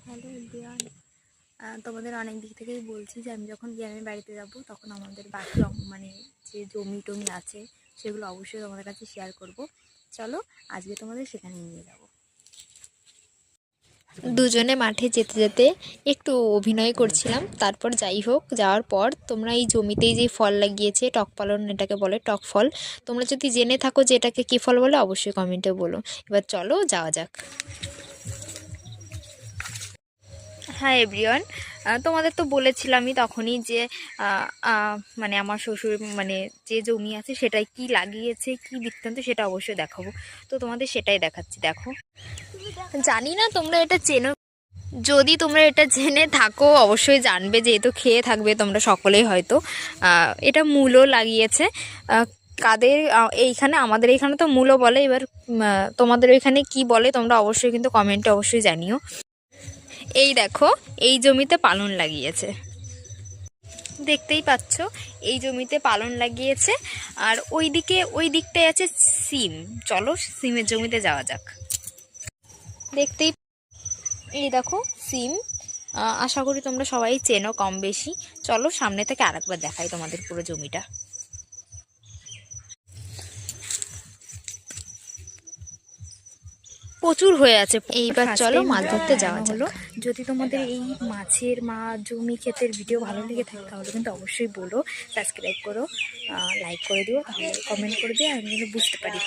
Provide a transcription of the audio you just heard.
Hello everyone, তোমাদের অনেক দিক থেকেই বলছি যে আমি যখন গ্রামের বাড়িতে যাব তখন আমাদের বাকি মানে যে জমি টমি আছে সেগুলো অবশ্যই তোমাদের কাছে শেয়ার করব। চলো আজকে তোমাদের সেখানে নিয়ে যাব। দুজনে মাঠে যেতে যেতে একটু অভিনয় করছিলাম। তারপর যাই হোক, যাওয়ার পর তোমরা এই জমিতেই যে ফল লাগিয়েছে টক পালন, এটাকে বলে টক ফল। তোমরা যদি জেনে থাকো যে এটাকে কী ফল বলে অবশ্যই কমেন্টে বলো। এবার চলো যাওয়া যাক। হ্যাঁ এভরিওয়ান, তোমাদের তো বলেছিলামই তখনই যে মানে আমার শ্বশুর মানে যে জমি আছে সেটাই কি লাগিয়েছে কি বৃত্তান্ত সেটা অবশ্যই দেখাবো। তো তোমাদের সেটাই দেখাচ্ছি, দেখো। জানি না তোমরা এটা চেনো, যদি তোমরা এটা জেনে থাকো অবশ্যই জানবে, যেহেতু খেয়ে থাকবে তোমরা সকলেই হয়তো। এটা মূলো লাগিয়েছে। কাদের এইখানে, আমাদের এইখানে তো মূলো বলে, এবার তোমাদের ওইখানে কি বলে তোমরা অবশ্যই কিন্তু কমেন্টে অবশ্যই জানিও। এই দেখো, এই জমিতে পালন লাগিয়েছে, দেখতেই পাচ্ছ এই জমিতে পালন লাগিয়েছে। আর ওই দিকটায় আছে সিম। চলো সিমের জমিতে যাওয়া যাক। দেখতেই, এই দেখো সিম। আশা করি তোমরা সবাই চেনো কম বেশি। চলো সামনে থেকে আরেকবার দেখাই তোমাদের পুরো জমিটা। প্রচুর হয়ে আছে। এইবার চলো মাছ ধরতে যাওয়া যাক। হলো, যদি তোমাদের এই মাছের জমি ক্ষেতের ভিডিও ভালো লেগে থাকে তাহলে কিন্তু অবশ্যই বলো, সাবস্ক্রাইব করো, লাইক করে দিও, তাহলে কমেন্ট করে দিও, আমি কিন্তু বুঝতে পারি।